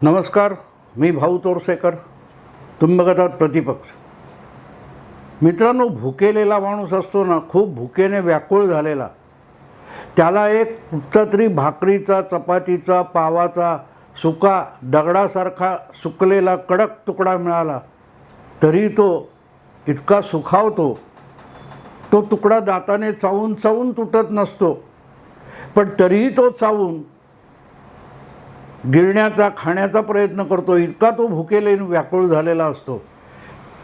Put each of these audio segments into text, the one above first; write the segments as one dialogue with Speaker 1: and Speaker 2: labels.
Speaker 1: नमस्कार, मी भाऊ तोरसेकर. तुम्ही बघत आहात प्रतिपक्ष. मित्रांनो, भुकेलेला माणूस असतो ना, खूप भुकेने व्याकुळ झालेला, त्याला एक कुठचातरी भाकरीचा, चपातीचा, पावाचा, सुका दगडासारखा सुकलेला कडक तुकडा मिळाला तरी तो इतका सुखावतो. तो तुकडा दाताने चावून चावून तुटत नसतो, पण तरीही तो चावून गिळण्याचा, खाण्याचा प्रयत्न करतो, इतका तो भुकेलेने व्याकुळ झालेला असतो.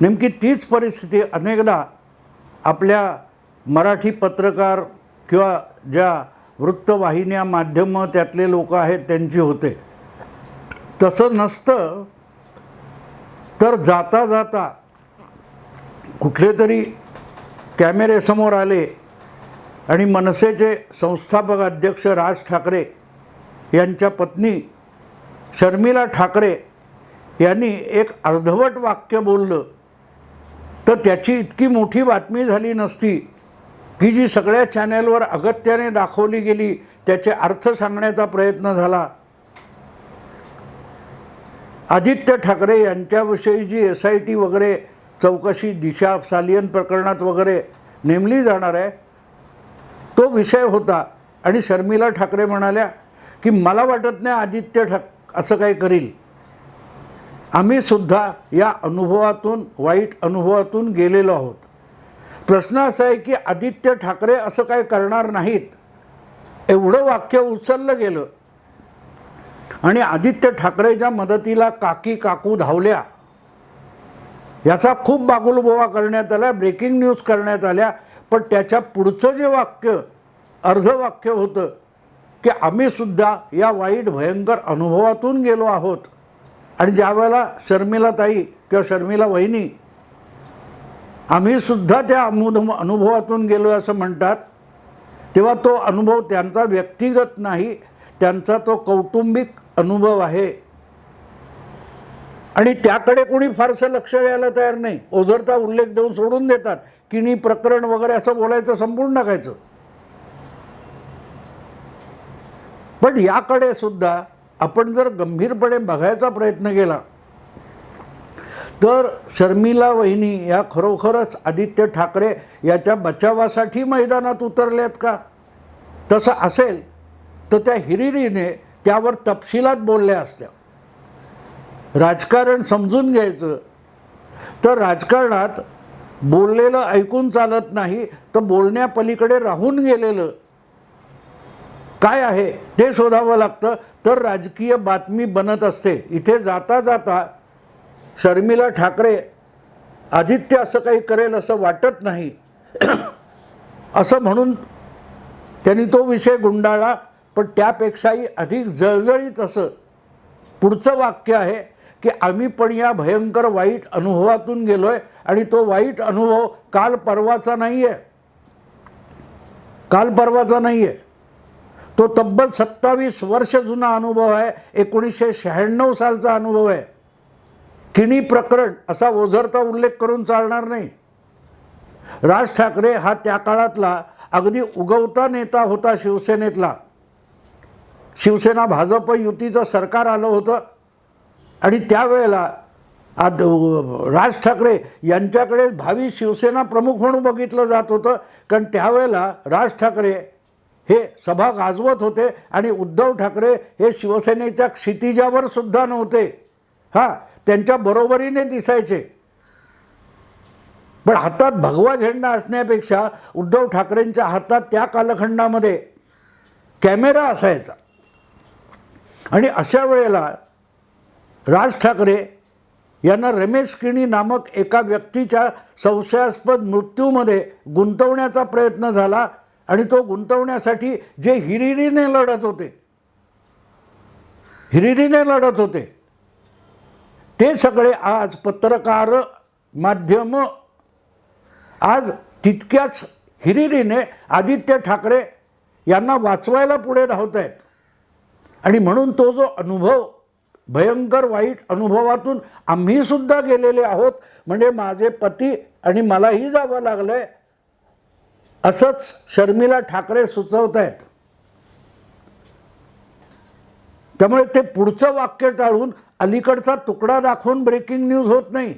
Speaker 1: नेमकी तीच परिस्थिती अनेकदा आपल्या मराठी पत्रकार किंवा ज्या वृत्तवाहिन्या, माध्यमं त्यातले लोक आहेत त्यांची होते. तसं नसतं तर जाता जाता कुठले तरी कॅमेऱ्यासमोर आले आणि मनसेचे संस्थापक अध्यक्ष राज ठाकरे यांच्या पत्नी शर्मिला ठाकरे यांनी एक अर्धवट वाक्य बोललं तर त्याची इतकी मोठी बातमी झाली नसती की जी सगळ्या चॅनेलवर अगत्याने दाखवली गेली. त्याचे अर्थ सांगण्याचा प्रयत्न झाला. आदित्य ठाकरे यांच्याविषयी जी SIT वगैरे चौकशी, दिशा सालियन प्रकरणात वगैरे नेमली जाणार आहे, तो विषय होता. आणि शर्मिला ठाकरे म्हणाल्या की मला वाटत नाही आदित्य असं काही करील. आम्ही सुद्धा या अनुभवातून, वाईट अनुभवातून गेलेलो आहोत. प्रश्न असा आहे की आदित्य ठाकरे असं काय करणार नाहीत, एवढं वाक्य उचललं गेलं आणि आदित्य ठाकरेच्या मदतीला काकी काकू धावल्या. याचा खूप बागुलबोवा करण्यात आला, ब्रेकिंग न्यूज करण्यात आल्या. पण त्याच्या पुढचं जे वाक्य, अर्धवाक्य होतं की आम्ही सुद्धा या वाईट भयंकर अनुभवातून गेलो आहोत. आणि ज्यावेळेला शर्मिलाताई किंवा शर्मिला वहिनी आम्ही सुद्धा त्या अनुभवातून गेलो असं म्हणतात, तेव्हा तो अनुभव त्यांचा व्यक्तिगत नाही, त्यांचा तो कौटुंबिक अनुभव आहे. आणि त्याकडे कोणी फारसं लक्ष द्यायला तयार नाही. ओझरता उल्लेख देऊन सोडून देतात. किणी प्रकरण वगैरे असं बोलायचं, संपूर्ण टाकायचं. पण याकडे सुद्धा आपण जर गंभीरपणे बघायचा प्रयत्न केला तर शर्मिला वहिनी या खरोखरच आदित्य ठाकरे याच्या बचावासाठी मैदानात उतरल्यात का? तसं असेल तर त्या हिरिरीने त्यावर तपशिलात बोलल्या असत्या. राजकारण समजून घ्यायचं तर राजकारणात बोललेलं ऐकून चालत नाही, तर बोलण्यापलीकडे राहून गेलेलं काय आहे ते शोधावं लागतं, तर राजकीय बातमी बनत असते. इथे जाता जाता शर्मिला ठाकरे आदित्य असं काही करेल असं वाटत नाही असं म्हणून त्यांनी तो विषय गुंडाळला. पण त्यापेक्षाही अधिक जळजळीत असं पुढचं वाक्य आहे की आम्ही पण या भयंकर वाईट अनुभवातून गेलो आहे. आणि तो वाईट अनुभव काल परवाचा नाही आहे, काल परवाचा नाही आहे. तो तब्बल 27 वर्ष जुना अनुभव आहे. 1996 सालचा अनुभव आहे. किणी प्रकरण असा ओझरता उल्लेख करून चालणार नाही. राज ठाकरे हा त्या काळातला अगदी उगवता नेता होता शिवसेनेतला. शिवसेना भाजप युतीचं सरकार आलं होतं आणि त्यावेळेला राज ठाकरे यांच्याकडे भावी शिवसेना प्रमुख म्हणून बघितलं जात होतं. कारण त्यावेळेला राज ठाकरे हे सभा गाजवत होते आणि उद्धव ठाकरे हे शिवसेनेच्या क्षितिजावर सुद्धा नव्हते. त्यांच्या बरोबरीने दिसायचे. पण हातात भगवा झेंडा असण्यापेक्षा उद्धव ठाकरेंच्या हातात त्या कालखंडामध्ये कॅमेरा असायचा. आणि अशा वेळेला राज ठाकरे यांना रमेश किणी नामक एका व्यक्तीच्या संशयास्पद मृत्यूमध्ये गुंतवण्याचा प्रयत्न झाला. आणि तो गुंतवण्यासाठी जे हिरिरीने लढत होते ते सगळे आज पत्रकार, माध्यम आज तितक्याच हिरिरीने आदित्य ठाकरे यांना वाचवायला पुढे धावत आहेत. आणि म्हणून तो जो अनुभव, भयंकर वाईट अनुभवातून आम्ही सुद्धा गेलेले आहोत, म्हणजे माझे पती आणि मलाही जावं लागलं आहे, असंच शर्मिला ठाकरे सुचवत आहेत. त्यामुळे ते पुढचं वाक्य टाळून अलीकडचा तुकडा दाखवून ब्रेकिंग न्यूज होत नाही.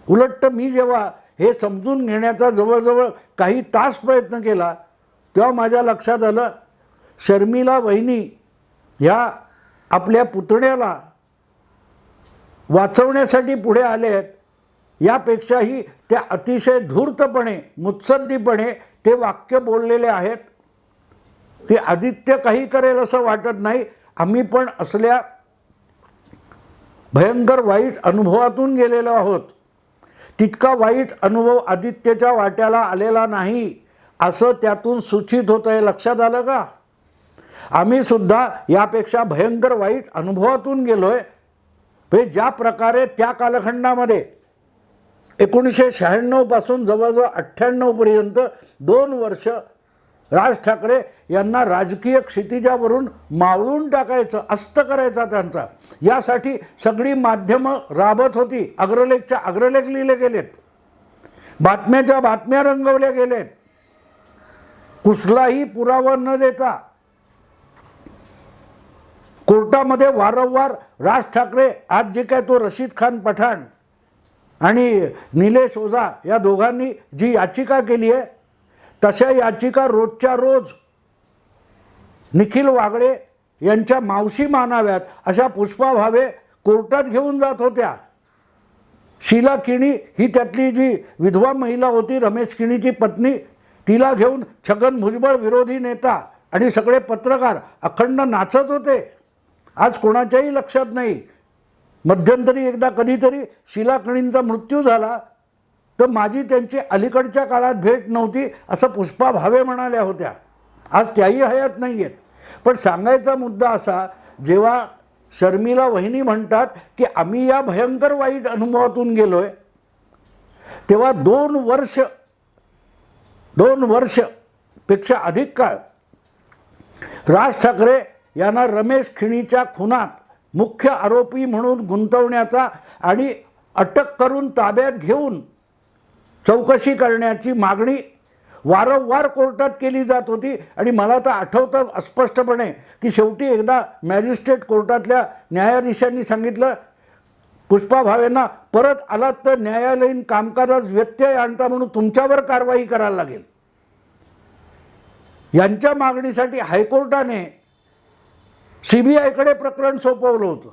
Speaker 1: उलट तर मी जेव्हा हे समजून घेण्याचा जवळजवळ काही तास प्रयत्न केला तेव्हा माझ्या लक्षात आलं शर्मिला वहिनी ह्या आपल्या पुतण्याला वाचवण्यासाठी पुढे आले आहेत, यापेक्षाही त्या अतिशय धूर्तपणे मुत्सद्दीपणे ते वाक्य बोललेले आहेत की आदित्य काही करेल असं वाटत नाही, आम्ही पण असल्या भयंकर वाईट अनुभवातून गेलेलो आहोत, तितका वाईट अनुभव आदित्यच्या वाट्याला आलेला नाही असं त्यातून सूचित होतं. आहे लक्षात आलं का? आम्ही सुद्धा यापेक्षा भयंकर वाईट अनुभवातून गेलोय. ज्या प्रकारे त्या कालखंडामध्ये 1996 पासून जवळजवळ 98 पर्यंत 2 वर्ष राज ठाकरे यांना राजकीय क्षितिजावरून मावळून टाकायचं, अस्त करायचा त्यांचा, यासाठी सगळी माध्यमं राबत होती. अग्रलेखच्या अग्रलेख लिहिले गेलेत, बातम्याच्या बातम्या रंगवल्या गेलेत, कुठलाही पुरावा न देता कोर्टामध्ये वारंवार राज ठाकरे, आज जे काय तो रशीद खान पठाण आणि निलेश ओझा या दोघांनी जी याचिका केली आहे तशा याचिका रोजच्या रोज निखिल वागळे यांच्या मावशी मानाव्यात अशा पुष्पा भावे कोर्टात घेऊन जात होत्या. शीला किणी ही त्यातली जी विधवा महिला होती, रमेश किणीची पत्नी, तिला घेऊन छगन भुजबळ विरोधी नेता आणि सगळे पत्रकार अखंड नाचत होते. आज कोणाच्याही लक्षात नाही. मध्यंतरी एकदा कधीतरी शीला किणींचा मृत्यू झाला तर माझी त्यांची अलीकडच्या काळात भेट नव्हती असं पुष्पा भावे म्हणाल्या होत्या. आज त्याही हयात नाही आहेत. पण सांगायचा मुद्दा असा, जेव्हा शर्मिला वहिनी म्हणतात की आम्ही या भयंकर वाईट अनुभवातून गेलोय, तेव्हा 2 वर्ष पेक्षा अधिक काळ राज ठाकरे यांना रमेश खिणीच्या खुनात मुख्य आरोपी म्हणून गुंतवण्याचा आणि अटक करून ताब्यात घेऊन चौकशी करण्याची मागणी वारंवार कोर्टात केली जात होती. आणि मला तर आठवतं स्पष्टपणे की शेवटी एकदा मॅजिस्ट्रेट कोर्टातल्या न्यायाधीशांनी सांगितलं, पुष्पा भावेंना परत आलात तर न्यायालयीन कामकाजात व्यत्यय आणता म्हणून तुमच्यावर कारवाई करायला लागेल. यांच्या मागणीसाठी हायकोर्टाने CBIकडे प्रकरण सोपवलं होतं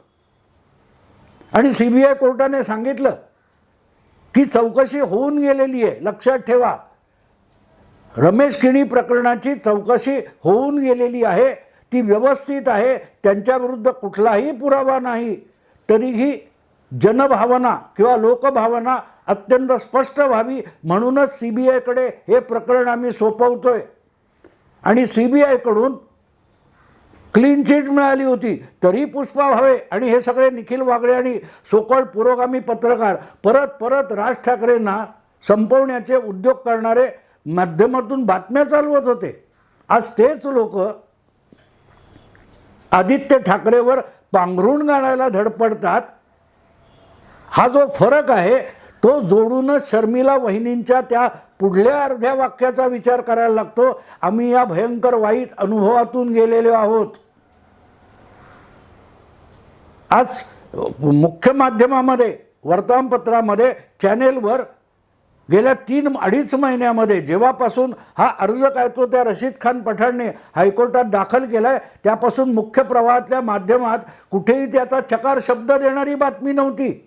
Speaker 1: आणि CBI कोर्टाने सांगितलं की चौकशी होऊन गेलेली आहे. लक्षात ठेवा, रमेश किणी प्रकरणाची चौकशी होऊन गेलेली आहे, ती व्यवस्थित आहे, त्यांच्याविरुद्ध कुठलाही पुरावा नाही. तरीही जनभावना किंवा लोकभावना अत्यंत स्पष्ट व्हावी म्हणूनच CBIकडे हे प्रकरण आम्ही सोपवतोय. आणि CBIकडून क्लीन चिट मिळाली होती, तरी पुष्पा भावे आणि हे सगळे निखिल वागळे आणि सोकॉल्ड पुरोगामी पत्रकार परत राज ठाकरेंना संपवण्याचे उद्योग करणारे माध्यमातून बातम्या चालवत होते. आज तेच लोक आदित्य ठाकरेवर पांघरूण घालायला धडपडतात. हा जो फरक आहे तो जोडूनच शर्मिला वहिनींच्या त्या पुढल्या अर्ध्या वाक्याचा विचार करायला लागतो. आम्ही या भयंकर वाईट अनुभवातून गेलेलो आहोत. आज मुख्य माध्यमामध्ये, वर्तमानपत्रामध्ये, चॅनेलवर गेल्या 3-2.5 महिन्यामध्ये जेव्हापासून हा अर्ज काय तो त्या रशीद खान पठाणने हायकोर्टात दाखल केला आहे, त्यापासून मुख्य प्रवाहातल्या माध्यमात कुठेही त्याचा चकार शब्द देणारी बातमी नव्हती,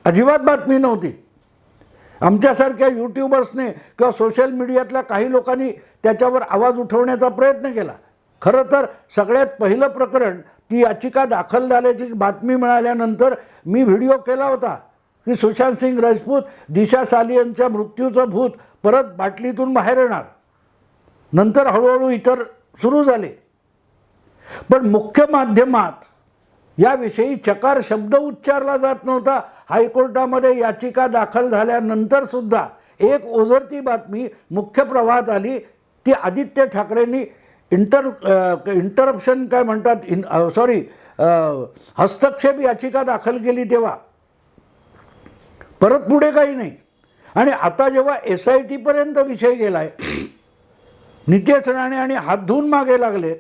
Speaker 1: अजिबात बातमी नव्हती. आमच्यासारख्या यूट्यूबर्सने किंवा सोशल मीडियातल्या काही लोकांनी त्याच्यावर आवाज उठवण्याचा प्रयत्न केला. खरं तर सगळ्यात पहिलं प्रकरण, ती याचिका दाखल झाल्याची बातमी मिळाल्यानंतर मी व्हिडिओ केला होता की सुशांत सिंग राजपूत, दिशा सालियनच्या मृत्यूचं भूत परत बाटलीतून बाहेर येणार. नंतर हळूहळू इतर सुरू झाले. पण मुख्य माध्यमात याविषयी चकार शब्द उच्चारला जात नव्हता. हायकोर्टामध्ये याचिका दाखल झाल्यानंतर सुद्धा एक ओझरती बातमी मुख्य प्रवाहात आली, ती आदित्य ठाकरेंनी इंटरप्शन काय म्हणतात, हस्तक्षेप याचिका दाखल केली तेव्हा. परत पुढे काही नाही. आणि आता जेव्हा SIT पर्यंत विषय गेलाय, नितेश राणे आणि हात धुवून मागे लागले,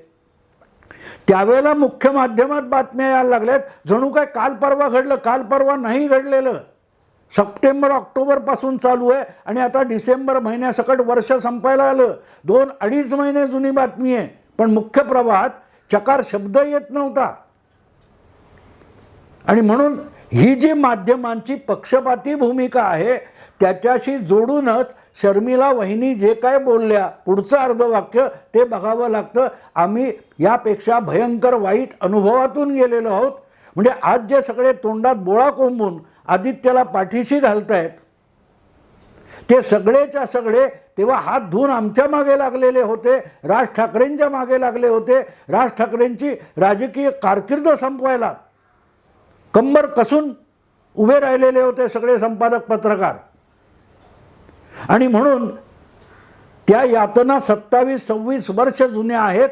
Speaker 1: त्यावेळेला मुख्य माध्यमात बातम्या यायला लागल्यात जणू काय काल परवा घडलं. काल परवा नाही घडलेलं. सप्टेंबर ऑक्टोबरपासून चालू आहे आणि आता डिसेंबर महिन्यासकट वर्ष संपायला आलं. 2-2.5 महिने जुनी बातमी आहे, पण मुख्य प्रवाहात चकार शब्द येत नव्हता. आणि म्हणून ही जी माध्यमांची पक्षपाती भूमिका आहे त्याच्याशी जोडूनच शर्मिला वहिनी जे काय बोलल्या पुढचं अर्धवाक्य ते बघावं लागतं. आम्ही यापेक्षा भयंकर वाईट अनुभवातून गेलेलो आहोत. म्हणजे आज जे सगळे तोंडात बोळा कोंबून आदित्यला पाठीशी घालतायत ते सगळेच्या सगळे तेव्हा हात धुवून आमच्या मागे लागलेले होते, राज ठाकरेंच्या मागे लागले होते. राज ठाकरेंची राजकीय कारकीर्द संपवायला कंबर कसून उभे राहिलेले होते सगळे संपादक पत्रकार. आणि म्हणून त्या यातना 27-26 वर्ष जुन्या आहेत.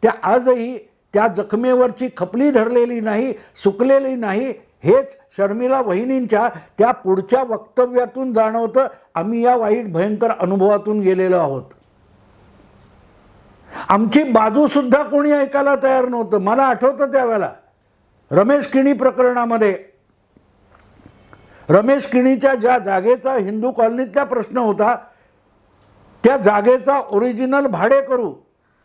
Speaker 1: त्या आजही त्या जखमेवरची खपली धरलेली नाही, सुकलेली नाही. हेच शर्मिला वहिनींच्या त्या पुढच्या वक्तव्यातून जाणवतं. आम्ही या वाईट भयंकर अनुभवातून गेलेलो आहोत. आमची बाजूसुद्धा कोणी ऐकायला तयार नव्हतं. मला आठवतं त्यावेळेला रमेश किणी प्रकरणामध्ये रमेश किणीच्या ज्या जागेचा हिंदू कॉलनीतला प्रश्न होता त्या जागेचा ओरिजिनल भाडे करू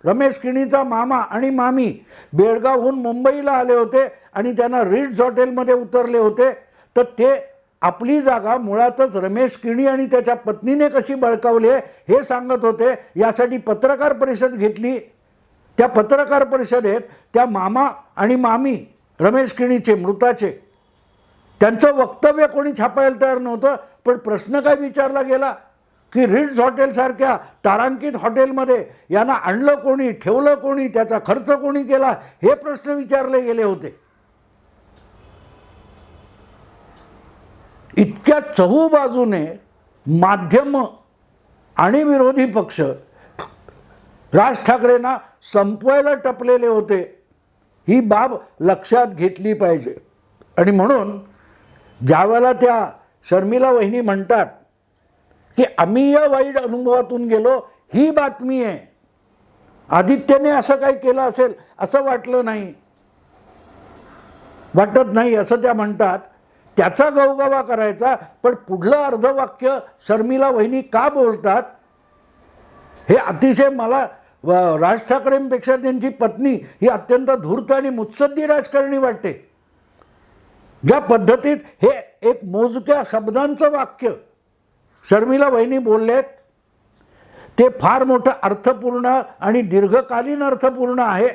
Speaker 1: रमेश किणीचा मामा आणि मामी बेळगावहून मुंबईला आले होते आणि त्यांना रिट्झ हॉटेलमध्ये उतरले होते. तर ते आपली जागा मुळातच रमेश किणी आणि त्याच्या पत्नीने कशी बळकावली आहे हे सांगत होते. यासाठी पत्रकार परिषद घेतली. त्या पत्रकार परिषदेत त्या मामा आणि मामी रमेश किणीचे मृताचे त्यांचं वक्तव्य कोणी छापायला तयार नव्हतं. पण प्रश्न काय विचारला गेला की रिट्झ हॉटेलसारख्या तारांकित हॉटेलमध्ये यांना आणलं कोणी, ठेवलं कोणी, त्याचा खर्च कोणी केला, हे प्रश्न विचारले गेले होते. इतक्या चहूबाजूने माध्यम आणि विरोधी पक्ष राज ठाकरेंना संपवायला टपलेले होते. ही बाब लक्षात घेतली पाहिजे. आणि म्हणून ज्यावेळेला त्या शर्मिला वहिनी म्हणतात की आम्ही या वाईट अनुभवातून गेलो, ही बातमी आहे. आदित्यने असं काही केलं असेल असं वाटत नाही असं त्या म्हणतात. त्याचा गवगवा करायचा, पण पुढलं अर्धवाक्य शर्मिला वहिनी का बोलतात हे अतिशय मला राज ठाकरेंपेक्षा त्यांची पत्नी ही अत्यंत धूर्त आणि मुत्सद्दी राजकारणी वाटते. ज्या पद्धतीत हे एक मोजक्या शब्दांचं वाक्य शर्मिला वहिनी बोललेत ते फार मोठं अर्थपूर्ण आणि दीर्घकालीन अर्थपूर्ण आहे.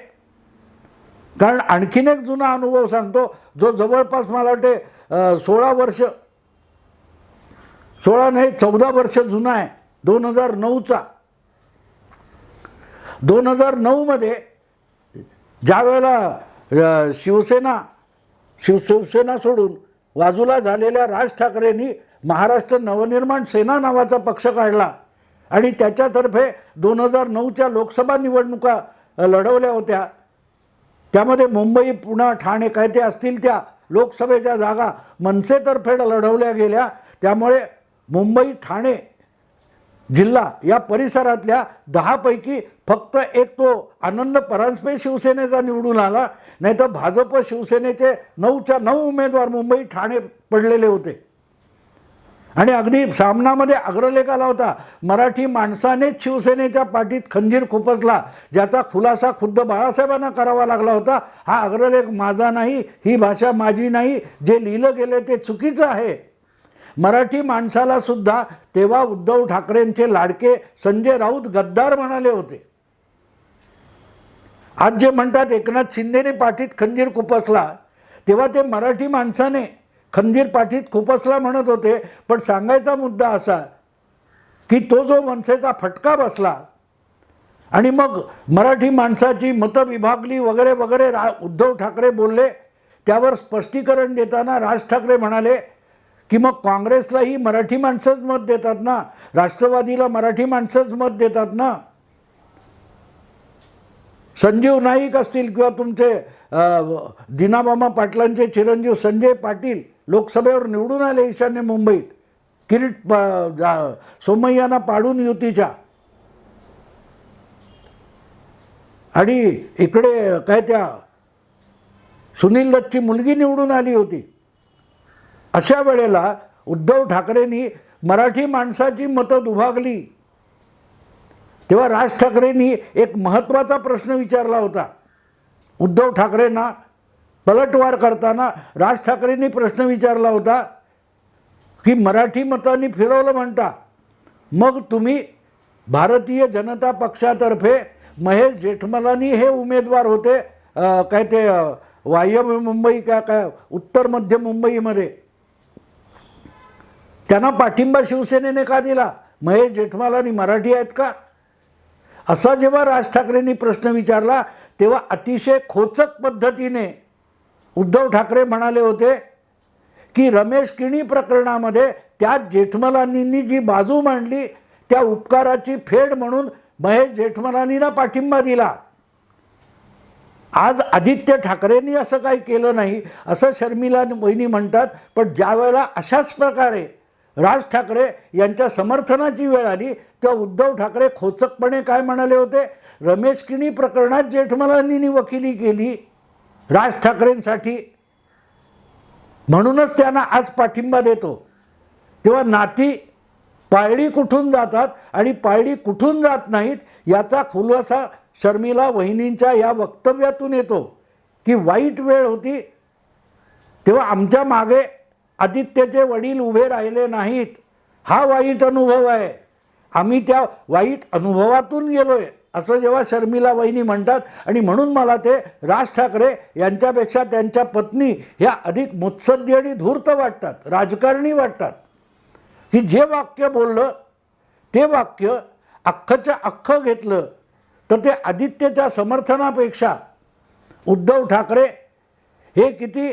Speaker 1: कारण आणखीन एक जुना अनुभव सांगतो जो जवळपास मला वाटते 14 वर्ष जुना आहे. 2009चा. 2009मध्ये ज्या वेळेला शिवसेना सोडून बाजूला झालेल्या राज ठाकरेंनी महाराष्ट्र नवनिर्माण सेना नावाचा पक्ष काढला आणि त्याच्यातर्फे 2009च्या लोकसभा निवडणुका लढवल्या होत्या. त्यामध्ये मुंबई, पुणे, ठाणे काय ते असतील त्या लोकसभेच्या जागा मनसेतर्फे लढवल्या गेल्या. त्यामुळे मुंबई, ठाणे जिल्हा या परिसरातल्या 10 पैकी फक्त एक तो आनंद परांजपे शिवसेनेचा निवडून आला. नाही तर भाजप शिवसेनेचे 9च्या 9 उमेदवार मुंबई, ठाणे पडलेले होते. आणि अगदी सामनामध्ये अग्रलेख आला होता, मराठी माणसानेच शिवसेनेच्या पाठीत खंजीर खुपसला, ज्याचा खुलासा खुद्द बाळासाहेबांना करावा लागला होता. हा अग्रलेख माझा नाही, ही भाषा माझी नाही, जे लिहिलं गेलं ते चुकीचं आहे. मराठी माणसाला सुद्धा तेव्हा उद्धव ठाकरेंचे लाडके संजय राऊत गद्दार म्हणाले होते. आज जे म्हणतात एकनाथ शिंदेने पाठीत खंजीर खुपसला, तेव्हा ते मराठी माणसाने खंजीर पाठीत खुपसला म्हणत होते. पण सांगायचा मुद्दा असा की तो जो मनसेचा फटका बसला आणि मग मराठी माणसाची मतं विभागली वगैरे वगैरे उद्धव ठाकरे बोलले. त्यावर स्पष्टीकरण देताना राज ठाकरे म्हणाले की मग काँग्रेसलाही मराठी माणसंच मत देतात ना, राष्ट्रवादीला मराठी माणसंच मत देतात ना. संजीव नाईक असतील किंवा तुमचे दिनामामा पाटलांचे चिरंजीव संजय पाटील लोकसभेवर निवडून आले ईशान्य मुंबईत, किरीट सोमय्यांना पाडून युतीच्या. आणि इकडे काय त्या सुनील दत्तची मुलगी निवडून आली होती. अशा वेळेला उद्धव ठाकरेंनी मराठी माणसाची मतं दुभागली. तेव्हा राज ठाकरेंनी एक महत्त्वाचा प्रश्न विचारला होता. उद्धव ठाकरेंना पलटवार करताना राज ठाकरेंनी प्रश्न विचारला होता की मराठी मतांनी फिरवलं म्हणता, मग तुम्ही भारतीय जनता पक्षातर्फे महेश जेठमलानी हे उमेदवार होते काय ते वायव्य मुंबई काय उत्तर मध्य मुंबईमध्ये, त्यांना पाठिंबा शिवसेनेने का दिला? महेश जेठमलानी मराठी आहेत का? असा जेव्हा राज ठाकरेंनी प्रश्न विचारला तेव्हा अतिशय खोचक पद्धतीने उद्धव ठाकरे म्हणाले होते की रमेश किणी प्रकरणामध्ये त्या जेठमलानींनी जी बाजू मांडली त्या उपकाराची फेड म्हणून महेश जेठमलानींना पाठिंबा दिला. आज आदित्य ठाकरेंनी असं काही केलं नाही असं शर्मिला वहिनी म्हणतात. पण ज्या वेळेला अशाच प्रकारे राज ठाकरे यांच्या समर्थनाची वेळ आली तेव्हा उद्धव ठाकरे खोचकपणे काय म्हणाले होते? रमेश किणी प्रकरणात जेठमलानींनी वकिली केली राज ठाकरेंसाठी, म्हणूनच त्यांना आज पाठिंबा देतो. तेव्हा नाती पाळली कुठून जातात आणि पाळली कुठून जात नाहीत याचा खुलासा शर्मिला वहिनींच्या या वक्तव्यातून येतो की वाईट वेळ होती तेव्हा आमच्या मागे आदित्यचे वडील उभे राहिले नाहीत. हा वाईट अनुभव आहे, आम्ही त्या वाईट अनुभवातून गेलोय असं जेव्हा शर्मिला वहिनी म्हणतात. आणि म्हणून मला ते राज ठाकरे यांच्यापेक्षा त्यांच्या पत्नी ह्या अधिक मुत्सद्दी आणि धूर्त वाटतात, राजकारणी वाटतात. की जे वाक्य बोललं ते वाक्य अख्खच्या अख्खं घेतलं तर ते आदित्यच्या समर्थनापेक्षा उद्धव ठाकरे हे किती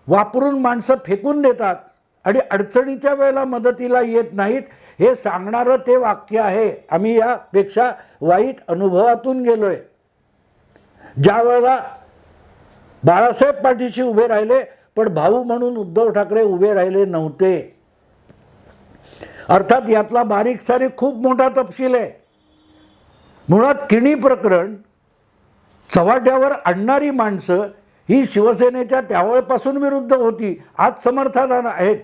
Speaker 1: वापरून माणसं फेकून देतात आणि अडचणीच्या वेळेला मदतीला येत नाहीत हे सांगणारं ते वाक्य आहे. आम्ही यापेक्षा वाईट अनुभवातून गेलो आहे. ज्या वेळेला बाळासाहेब पाठीशी उभे राहिले पण भाऊ म्हणून उद्धव ठाकरे उभे राहिले नव्हते. अर्थात यातला बारीक सारीक खूप मोठा तपशील आहे. मुळात किणी प्रकरण चव्हाट्यावर आणणारी माणसं ही शिवसेनेच्या त्यावेळेपासून विरुद्ध होती, आज समर्थनाला आहेत.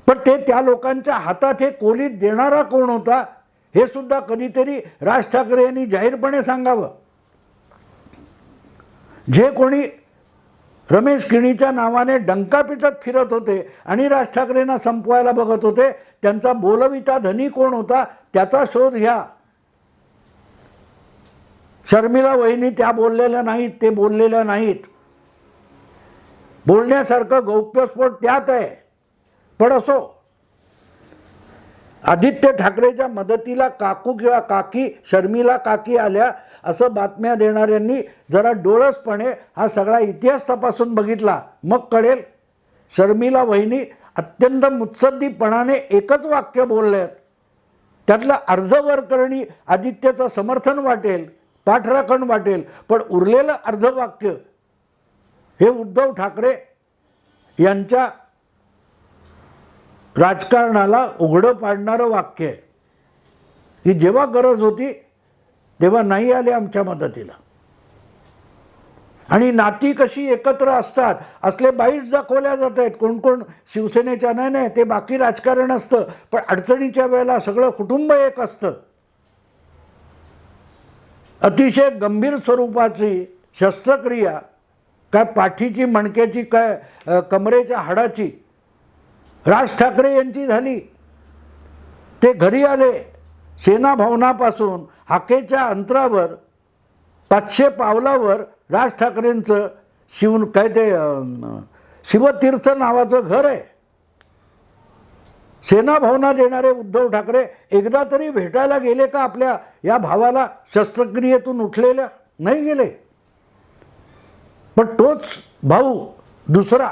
Speaker 1: पण ते त्या लोकांच्या हातात हे कोलीत देणारा कोण होता हे सुद्धा कधीतरी राज ठाकरे यांनी जाहीरपणे सांगावं. जे कोणी रमेश किणीच्या नावाने डंका पिटत फिरत होते आणि राज ठाकरेंना संपवायला बघत होते त्यांचा बोलविता धनी कोण होता त्याचा शोध घ्या. शर्मिला वहिनी त्या बोललेल्या नाहीत, ते बोललेल्या नाहीत. बोलण्यासारखं गौप्यस्फोट त्यात आहे. पण असो, आदित्य ठाकरेच्या मदतीला काकू किंवा काकी शर्मिला काकी आल्या असं बातम्या देणाऱ्यांनी जरा डोळसपणे हा सगळा इतिहास तपासून बघितला मग कळेल. शर्मिला वहिनी अत्यंत मुत्सद्दीपणाने एकच वाक्य बोलले, त्यातलं अर्धवरकरणी आदित्यचं समर्थन वाटेल, पाठराखण वाटेल, पण उरलेलं अर्धवाक्य हे उद्धव ठाकरे यांच्या राजकारणाला उघडं पाडणारं वाक्य आहे की जेव्हा गरज होती तेव्हा नाही आले आमच्या मदतीला. आणि नाती कशी एकत्र असतात असले बाईट्स दाखवल्या जात आहेत. कोण कोण शिवसेनेच्या नाही ते बाकी राजकारण असतं, पण अडचणीच्या वेळेला सगळं कुटुंब एक असतं. अतिशय गंभीर स्वरूपाची शस्त्रक्रिया काय पाठीची मणक्याची काय कमरेच्या हाडाची राज ठाकरे यांची झाली. ते घरी आले. सेना भवनापासून हाकेच्या अंतरावर 500 पावलावर राज ठाकरेंचं शिवतीर्थ नावाचं घर आहे. सेना भवनात येणारे उद्धव ठाकरे एकदा तरी भेटायला गेले का आपल्या या भावाला शस्त्रक्रियेतून उठलेल्या? नाही गेले. पण तोच भाऊ दुसरा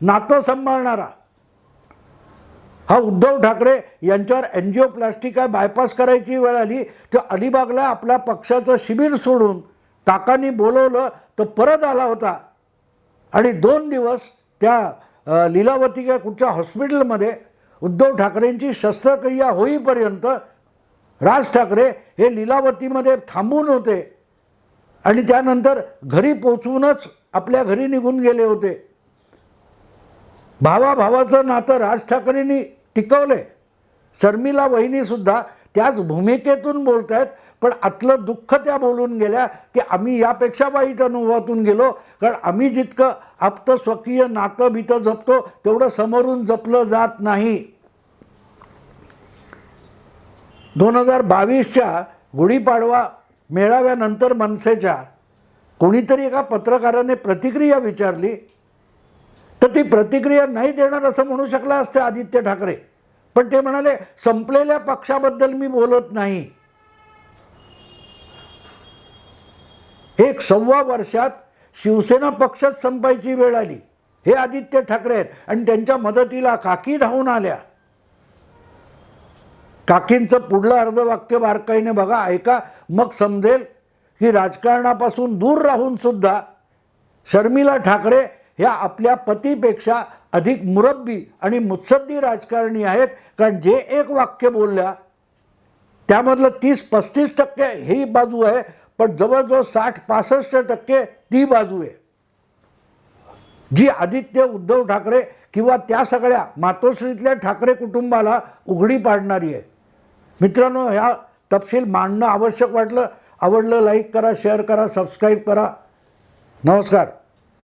Speaker 1: नातं सांभाळणारा हा उद्धव ठाकरे यांच्यावर एन्जिओप्लास्टी काय बायपास करायची वेळ आली तर अलिबागला आपल्या पक्षाचं शिबिर सोडून काकांनी बोलवलं तर परत आला होता. आणि 2 दिवस त्या लीलावती काय कुठच्या हॉस्पिटलमध्ये उद्धव ठाकरेंची शस्त्रक्रिया होईपर्यंत राज ठाकरे हे लीलावतीमध्ये थांबून होते आणि त्यानंतर घरी पोचवूनच आपल्या घरी निघून गेले होते. भावाभावाचं नातं राज ठाकरेंनी टिकवले. शर्मिला वहिनीसुद्धा त्याच भूमिकेतून बोलत आहेत, पण आतलं दुःख त्या बोलून गेल्या की आम्ही यापेक्षा वाईट अनुभवातून गेलो, कारण आम्ही जितकं आप्त स्वकीय नातं भीतं जपतो तेवढं समोरून जपलं जात नाही. 2022च्या गुढीपाडवा मेळाव्यानंतर मनसेच्या कोणीतरी एका पत्रकाराने प्रतिक्रिया विचारली, तर ती प्रतिक्रिया नाही देणार असं म्हणू शकला असते आदित्य ठाकरे, पण ते म्हणाले संपलेल्या पक्षाबद्दल मी बोलत नाही. 1.25 वर्षात शिवसेना पक्षच संपायची वेळ आली. हे आदित्य ठाकरे आहेत आणि त्यांच्या मदतीला काकी धावून आल्या. काकींचं पुढलं अर्धवाक्य बारकाईने बघा, ऐका, मग समजेल की राजकारणापासून दूर राहून सुद्धा शर्मिला ठाकरे ह्या आपल्या पतीपेक्षा अधिक मुरब्बी आणि मुत्सद्दी राजकारणी आहेत. कारण जे एक वाक्य बोलल्या त्यामधलं 30-35% ही बाजू आहे, पण जवळजवळ 60-65% ती बाजू आहे जी आदित्य उद्धव ठाकरे किंवा त्या सगळ्या मातोश्रीतल्या ठाकरे कुटुंबाला उघडी पाडणारी आहे. मित्रांनो, ह्या तपशील मांडणं आवश्यक वाटलं. आवडलं लाईक करा, शेअर करा, सबस्क्राईब करा. नमस्कार.